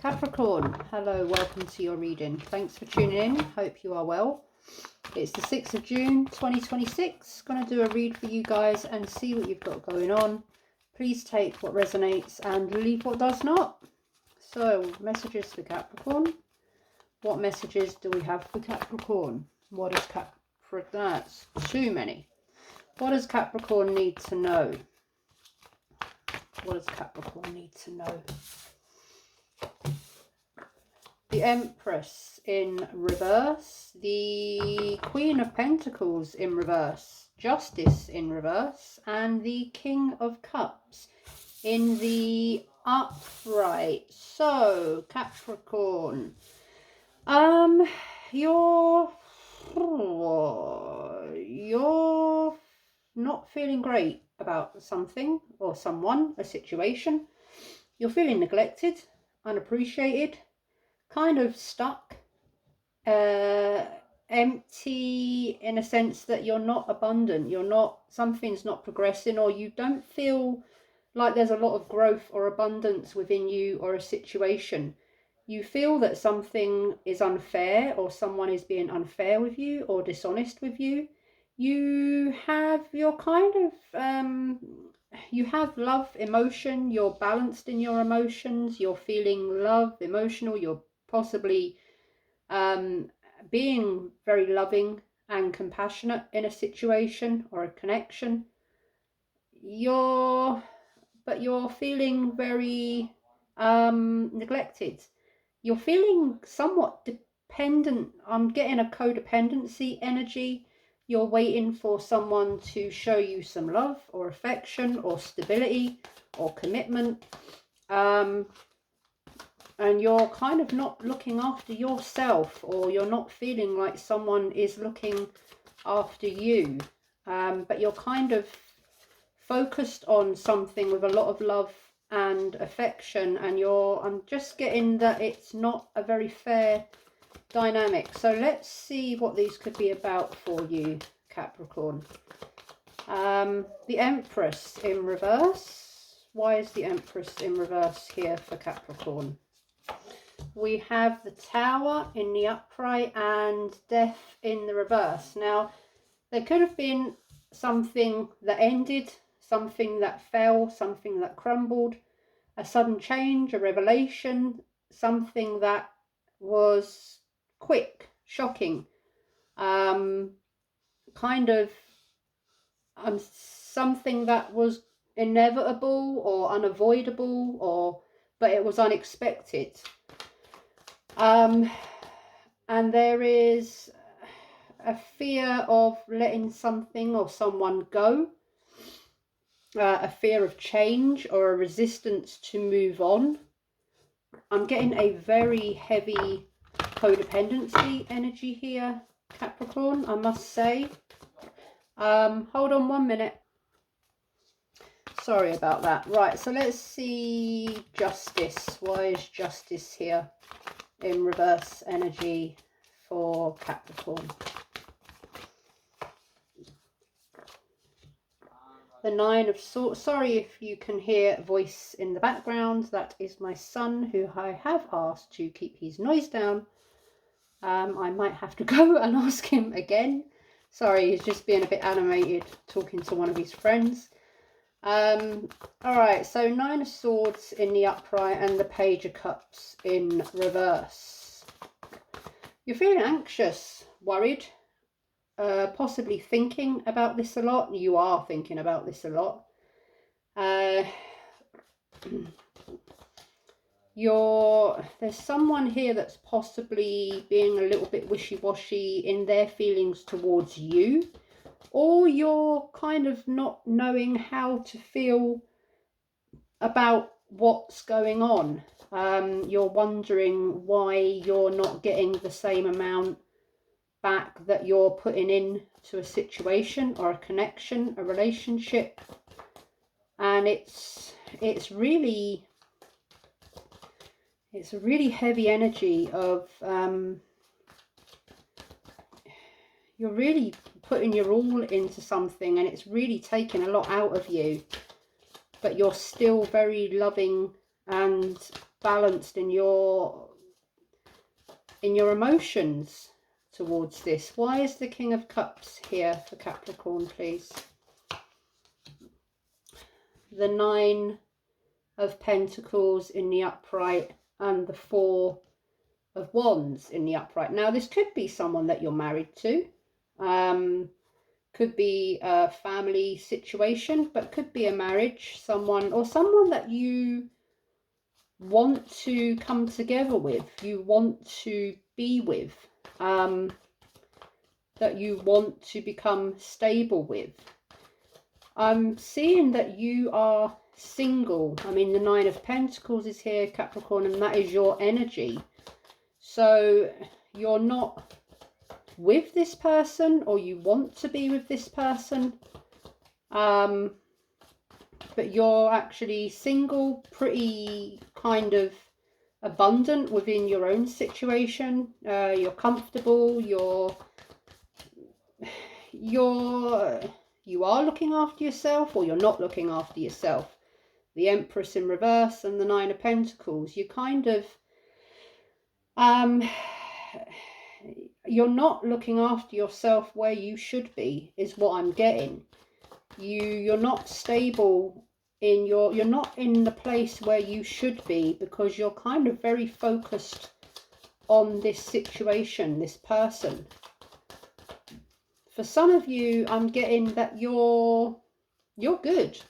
Capricorn, hello, welcome to your reading. Thanks for tuning in. Hope you are well. It's the 6th of June 2026. Going to do a read for you guys and see what you've got going on. Please take what resonates and leave what does not. So, messages for Capricorn. What messages do we have for Capricorn? What does Capricorn... That's too many. What does Capricorn need to know? What does Capricorn need to know? The Empress in reverse, the Queen of Pentacles in reverse, Justice in reverse, and the King of Cups in the upright. So, Capricorn, you're not feeling great about something or someone, a situation. You're feeling neglected, unappreciated, kind of stuck, empty, in a sense that you're not abundant, something's not progressing, or you don't feel like there's a lot of growth or abundance within you or a situation. You feel that something is unfair, or someone is being unfair with you or dishonest with you. You have love, emotion, you're balanced in your emotions, you're feeling love, emotional, you're possibly being very loving and compassionate in a situation or a connection. But you're feeling very neglected. You're feeling somewhat dependent. I'm getting a codependency energy. You're waiting for someone to show you some love or affection or stability or commitment. And you're kind of not looking after yourself, or you're not feeling like someone is looking after you. But you're kind of focused on something with a lot of love and affection, and I'm just getting that it's not a very fair dynamic. So let's see what these could be about for you, Capricorn. The Empress in reverse. Why is the Empress in reverse here for Capricorn? We have the Tower in the upright and Death in the reverse. Now, there could have been something that ended, something that fell, something that crumbled, a sudden change, a revelation, something that was quick, shocking, something that was inevitable or unavoidable, but it was unexpected. And there is a fear of letting something or someone go, a fear of change or a resistance to move on. I'm getting a very heavy codependency energy here, Capricorn, I must say. Hold on 1 minute. Sorry about that. Right, so let's see Justice. Why is Justice here in reverse energy for Capricorn? The Nine of Swords. Sorry if you can hear a voice in the background. That is my son, who I have asked to keep his noise down. I might have to go and ask him again. Sorry, he's just being a bit animated talking to one of his friends. Alright, so Nine of Swords in the upright and the Page of Cups in reverse. You're feeling anxious, worried, possibly thinking about this a lot. You are thinking about this a lot. There's someone here that's possibly being a little bit wishy-washy in their feelings towards you, or you're kind of not knowing how to feel about what's going on. You're wondering why you're not getting the same amount back that you're putting in to a situation or a connection, a relationship. And it's a really heavy energy of you're really putting your all into something, and it's really taking a lot out of you, but you're still very loving and balanced in your emotions towards this. Why is the King of Cups here for Capricorn, please? The Nine of Pentacles in the upright and the Four of Wands in the upright. Now, this could be someone that you're married to. Could be a family situation, but could be a marriage, someone that you want to come together with, you want to be with, that you want to become stable with. I'm seeing that you are single. I mean, the Nine of Pentacles is here, Capricorn, and that is your energy. So you're not with this person, or you want to be with this person, but you're actually single, pretty kind of abundant within your own situation. You're comfortable, you are looking after yourself, or you're not looking after yourself. The Empress in reverse and the Nine of Pentacles. You kind of you're not looking after yourself where you should be, is what I'm getting. You're not stable in you're not in the place where you should be, because you're kind of very focused on this situation, this person. For some of you, I'm getting that you're good.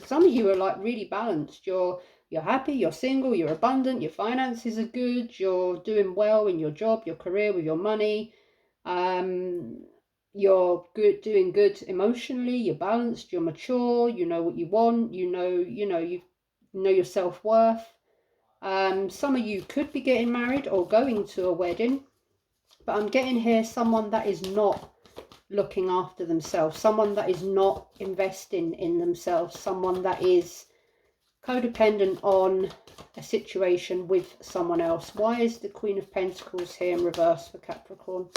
Some of you are like really balanced. You're happy, you're single, you're abundant, your finances are good, you're doing well in your job, your career, with your money. You're good, doing good emotionally, you're balanced, you're mature, you know what you want, you know your self-worth. Some of you could be getting married or going to a wedding, but I'm getting here someone that is not looking after themselves, someone that is not investing in themselves, someone that is codependent on a situation with someone else. Why is the Queen of Pentacles here in reverse for Capricorn?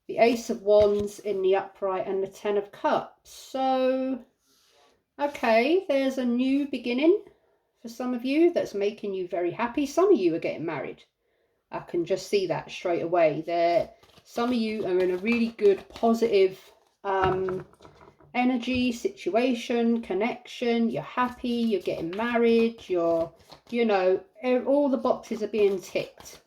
The Ace of Wands in the upright and the Ten of Cups. So, okay, there's a new beginning for some of you that's making you very happy. Some of you are getting married. I can just see that straight away. Some of you are in a really good, positive energy, situation, connection. You're happy, you're getting married, all the boxes are being ticked.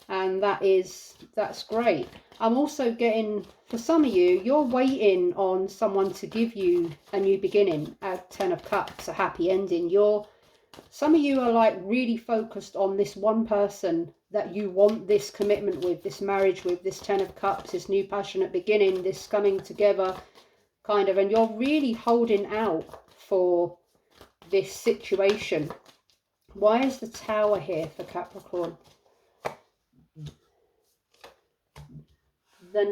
And that's great. I'm also getting, for some of you, you're waiting on someone to give you a new beginning, a Ten of Cups, a happy ending. Some of you are like really focused on this one person that you want this commitment with, this marriage with, this Ten of Cups, this new passionate beginning, this coming together kind of, and you're really holding out for this situation. Why is the Tower here for Capricorn? The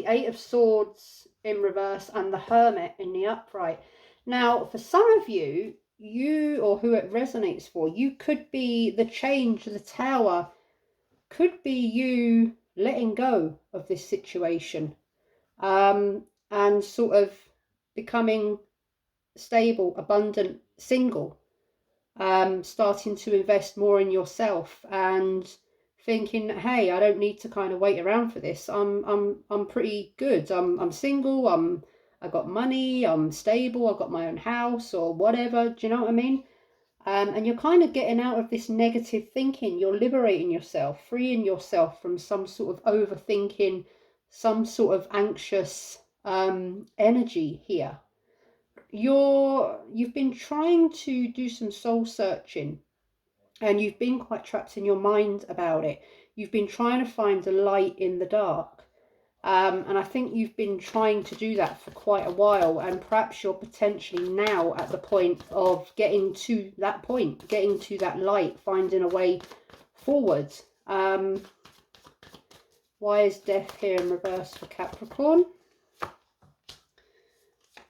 Eight of Swords in reverse and the Hermit in the upright. Now, for some of you, or who it resonates for, you could be the change. The Tower could be you letting go of this situation, and sort of becoming stable, abundant, single, starting to invest more in yourself and thinking, hey, I don't need to kind of wait around for this. I'm pretty good. I'm single. I got money. I'm stable. I've got my own house or whatever. Do you know what I mean? And you're kind of getting out of this negative thinking. You're liberating yourself, freeing yourself from some sort of overthinking, some sort of anxious energy here. You've been trying to do some soul searching, and you've been quite trapped in your mind about it. You've been trying to find a light in the dark. And I think you've been trying to do that for quite a while, and perhaps you're potentially now at the point of getting to that point, getting to that light, finding a way forward. Why is Death here in reverse for Capricorn?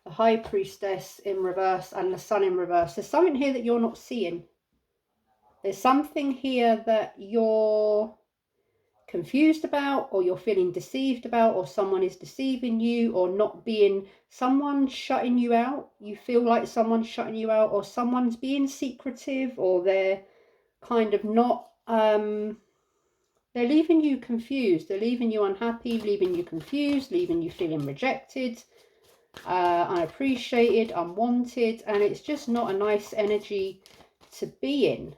The High Priestess in reverse and the Sun in reverse. There's something here that you're not seeing. There's something here that you're confused about, or you're feeling deceived about, or someone is deceiving you, or not being, someone's shutting you out. You feel like someone's shutting you out, or someone's being secretive, or they're kind of not, they're leaving you confused. They're leaving you unhappy, leaving you confused, leaving you feeling rejected, unappreciated, unwanted, and it's just not a nice energy to be in.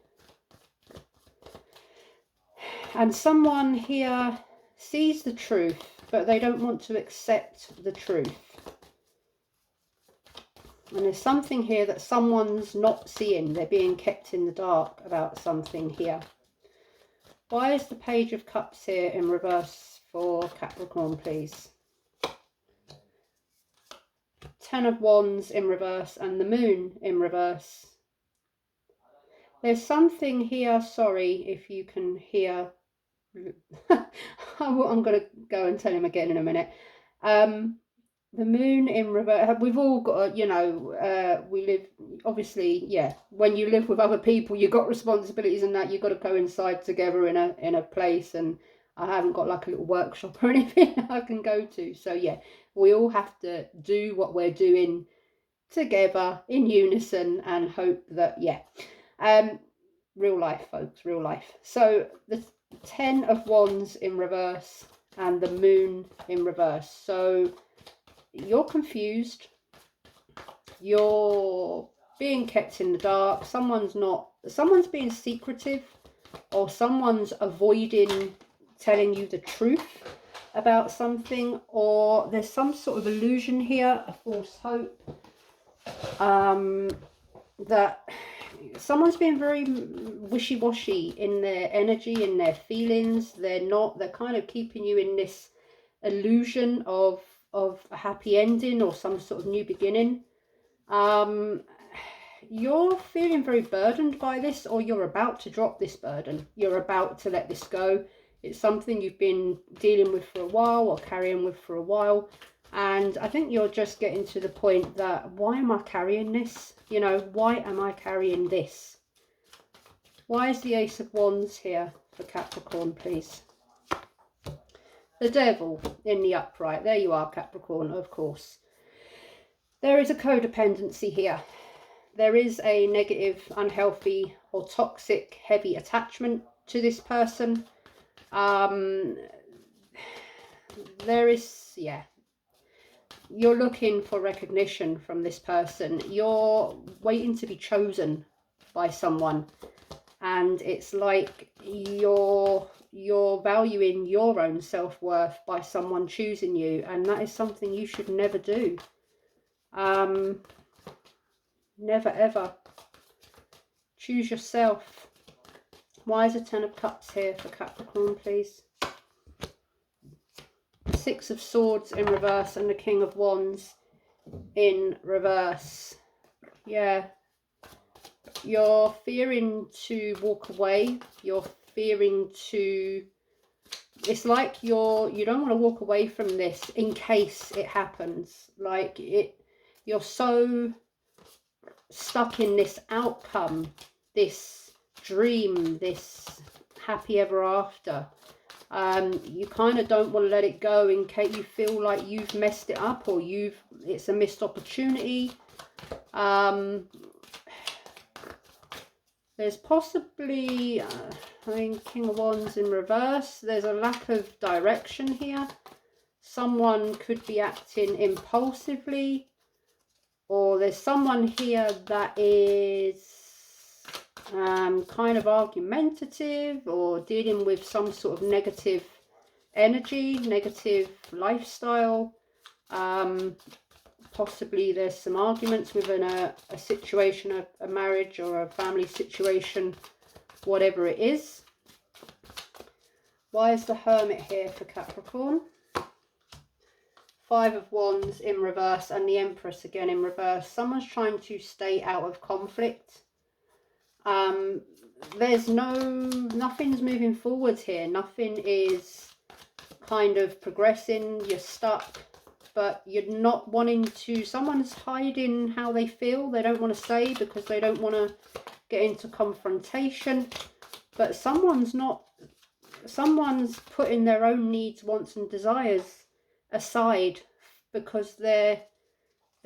And someone here sees the truth, but they don't want to accept the truth. And there's something here that someone's not seeing. They're being kept in the dark about something here. Why is the Page of Cups here in reverse for Capricorn, please? Ten of Wands in reverse and the Moon in reverse. There's something here, sorry if you can hear. I'm going to go and tell him again in a minute. The Moon in reverse, we've all got, you know, we live, obviously, yeah, when you live with other people, you've got responsibilities and that, you've got to coincide together in a place, and I haven't got like a little workshop or anything I can go to. So yeah, we all have to do what we're doing together in unison and hope that, yeah, real life, folks, real life. So the Ten of Wands in reverse and the Moon in reverse. So you're confused, you're being kept in the dark, someone's being secretive, or someone's avoiding telling you the truth about something, or there's some sort of illusion here, a false hope, that someone's being very wishy-washy in their energy, in their feelings. They're kind of keeping you in this illusion of a happy ending or some sort of new beginning. You're feeling very burdened by this, or you're about to drop this burden. You're about to let this go. It's something you've been dealing with for a while or carrying with for a while. And I think you're just getting to the point that, why am I carrying this? You know, why am I carrying this? Why is the Ace of Wands here for Capricorn, please? The Devil in the upright. There you are, Capricorn, of course. There is a codependency here. There is a negative, unhealthy or toxic, heavy attachment to this person. There is, yeah, you're looking for recognition from this person. You're waiting to be chosen by someone, and it's like you're valuing your own self-worth by someone choosing you, and that is something you should never do. Never ever. Choose yourself. Why is a Ten of Cups here for Capricorn, please? Six of Swords in reverse and the King of Wands in reverse. Yeah, you're fearing to walk away. You're fearing to, it's like you don't want to walk away from this in case it happens. Like you're so stuck in this outcome, this dream, this happy ever after. You kind of don't want to let it go in case you feel like you've messed it up, or it's a missed opportunity. There's possibly, I mean, King of Wands in reverse. There's a lack of direction here. Someone could be acting impulsively, or there's someone here that is kind of argumentative, or dealing with some sort of negative energy, negative lifestyle. Possibly there's some arguments within a situation, a marriage or a family situation, whatever it is. Why is the Hermit here for Capricorn? Five of Wands in reverse and the Empress again in reverse. Someone's trying to stay out of conflict. There's nothing's moving forwards here. Nothing is kind of progressing. You're stuck, but you're not wanting to, someone's hiding how they feel. They don't want to say because they don't want to get into confrontation, but someone's not someone's putting their own needs, wants and desires aside because they're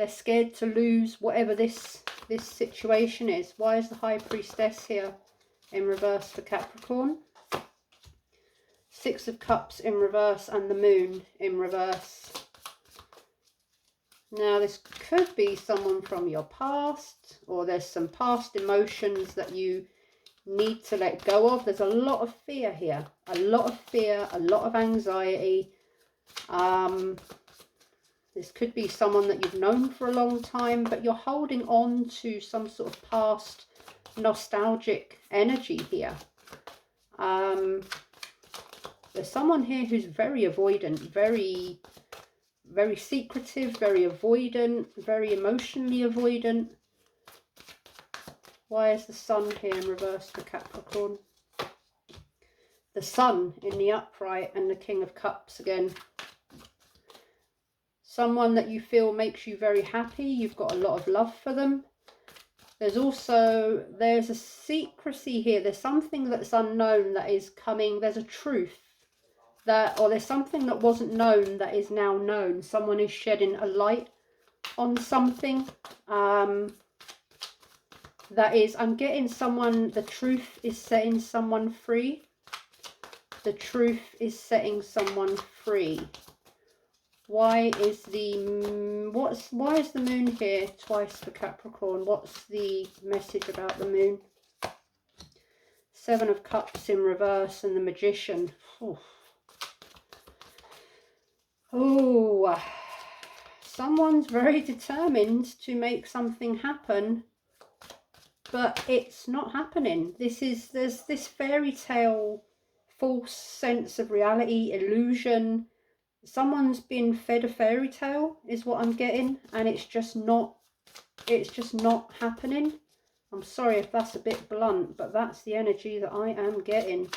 scared to lose whatever this situation is. Why is the High Priestess here in reverse for Capricorn? Six of Cups in reverse and the Moon in reverse. Now this could be someone from your past, or there's some past emotions that you need to let go of. There's a lot of fear here, a lot of fear, a lot of anxiety. This could be someone that you've known for a long time, but you're holding on to some sort of past nostalgic energy here. There's someone here who's very avoidant, very secretive, very avoidant, very emotionally avoidant. Why is the Sun here in reverse for Capricorn? The Sun in the upright and the King of Cups again. Someone that you feel makes you very happy. You've got a lot of love for them. There's a secrecy here. There's something that's unknown that is coming. There's a truth or there's something that wasn't known that is now known. Someone is shedding a light on something. I'm getting someone, the truth is setting someone free. The truth is setting someone free. Why is the Moon here twice for Capricorn? What's the message about the Moon? Seven of Cups in reverse and the Magician. Oh, someone's very determined to make something happen, but it's not happening. There's this fairy tale, false sense of reality, illusion. Someone's been fed a fairy tale is what I'm getting, and it's just not happening. I'm sorry if that's a bit blunt, but that's the energy that I am getting.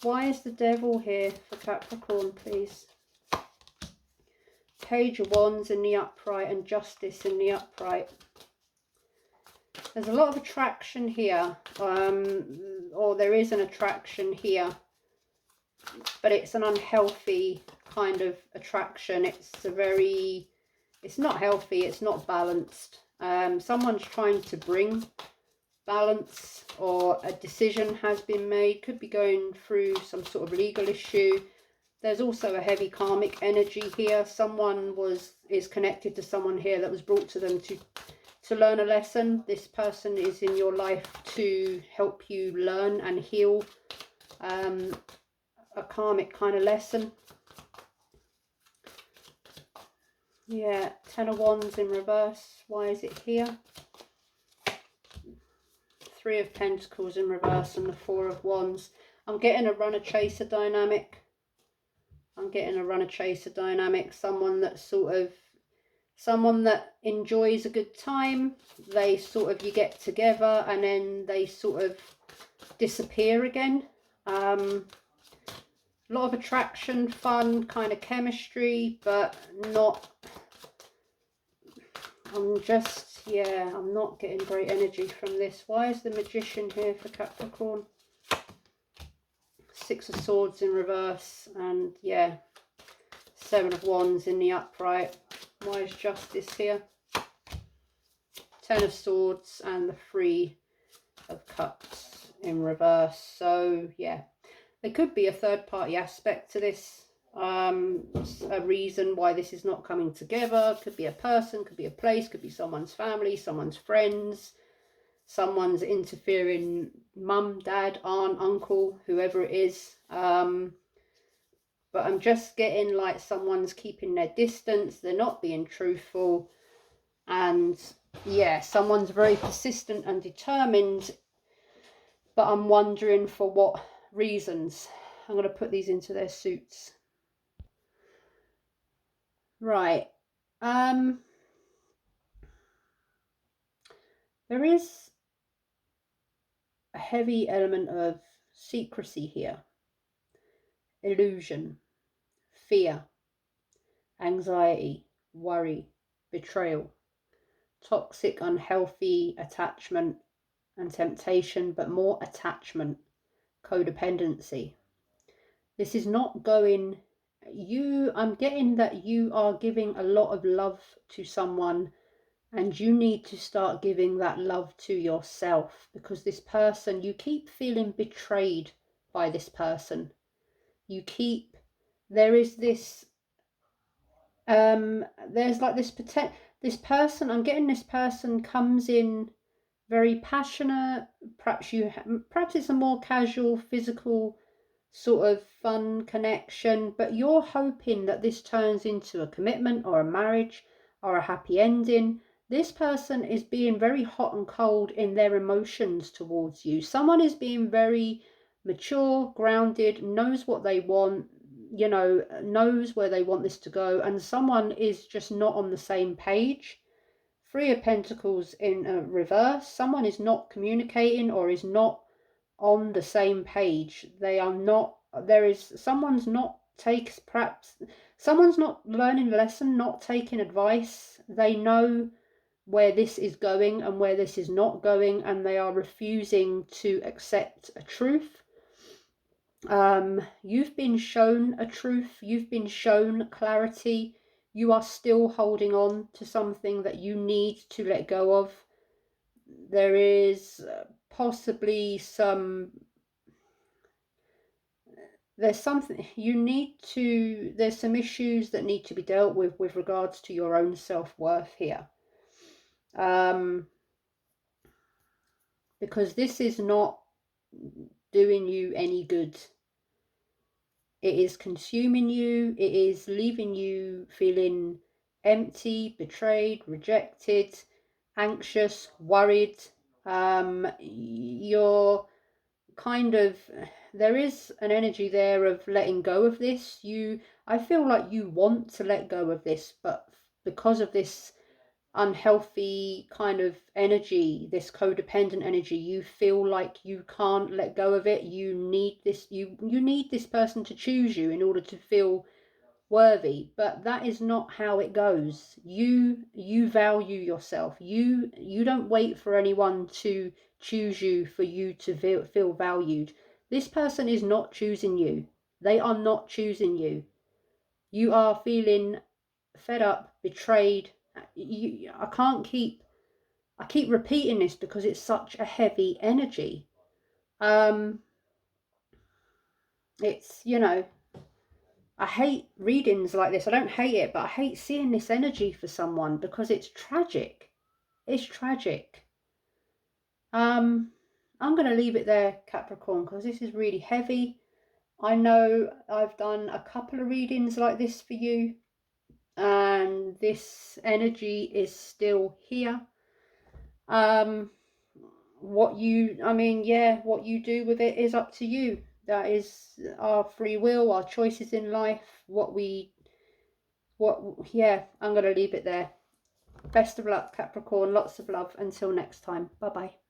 Why is the Devil here for Capricorn, please? Page of Wands in the upright and Justice in the upright. There's a lot of attraction here, or there is an attraction here, but it's an unhealthy kind of attraction. It's not healthy, it's not balanced. Someone's trying to bring balance, or a decision has been made, could be going through some sort of legal issue. There's also a heavy karmic energy here. Someone is connected to someone here that was brought to them to learn a lesson. This person is in your life to help you learn and heal a karmic kind of lesson. Yeah, Ten of Wands in reverse. Why is it here? Three of Pentacles in reverse and the Four of Wands. I'm getting a runner-chaser dynamic. Someone that enjoys a good time. You get together and then they sort of disappear again. A lot of attraction, fun, kind of chemistry, but not... I'm not getting great energy from this. Why is the Magician here for Capricorn? Six of Swords in reverse and yeah, Seven of Wands in the upright. Why is Justice here? Ten of Swords and the Three of Cups in reverse. So yeah, there could be a third party aspect to this. A reason why this is not coming together. Could be a person, could be a place, could be someone's family, someone's friends, someone's interfering, mum, dad, aunt, uncle, whoever it is. But I'm just getting like someone's keeping their distance, they're not being truthful, and yeah, someone's very persistent and determined, but I'm wondering for what reasons. I'm going to put these into their suits. Right. There is a heavy element of secrecy here. Illusion, fear, anxiety, worry, betrayal, toxic, unhealthy attachment and temptation, but more attachment, codependency. This is not going, I'm getting that you are giving a lot of love to someone, and you need to start giving that love to yourself, because this person, you keep feeling betrayed by this person. You keep, there is this, there's like this person, I'm getting this person comes in very passionate, perhaps it's a more casual, physical sort of fun connection, but you're hoping that this turns into a commitment or a marriage or a happy ending. This person is being very hot and cold in their emotions towards you. Someone is being very mature, grounded, knows what they want, you know, knows where they want this to go, and someone is just not on the same page. Three of Pentacles in reverse. Someone is not communicating or is not on the same page. They are not, someone's not perhaps someone's not learning a lesson, not taking advice. They know where this is going and where this is not going, and they are refusing to accept a truth. You've been shown a truth, you've been shown clarity. You are still holding on to something that you need to let go of. There is possibly there's something you need to, there's some issues that need to be dealt with regards to your own self-worth here. Because this is not doing you any good. It is consuming you. It is leaving you feeling empty, betrayed, rejected, anxious, worried. You're kind of, there is an energy there of letting go of this. I feel like you want to let go of this, but because of this unhealthy kind of energy, this codependent energy, you feel like you can't let go of it. You need this, you need this person to choose you in order to feel worthy, but that is not how it goes. You value yourself. You don't wait for anyone to choose you for you to feel valued. This person is not choosing you. They are not choosing you. You are feeling fed up, betrayed. I keep repeating this because it's such a heavy energy. It's, you know, I hate readings like this. I don't hate it, but I hate seeing this energy for someone because it's tragic. It's tragic. I'm going to leave it there, Capricorn, because this is really heavy. I know I've done a couple of readings like this for you, and this energy is still here. What you do with it is up to you. That is our free will, our choices in life, yeah, I'm going to leave it there. Best of luck, Capricorn. Lots of love. Until next time. Bye-bye.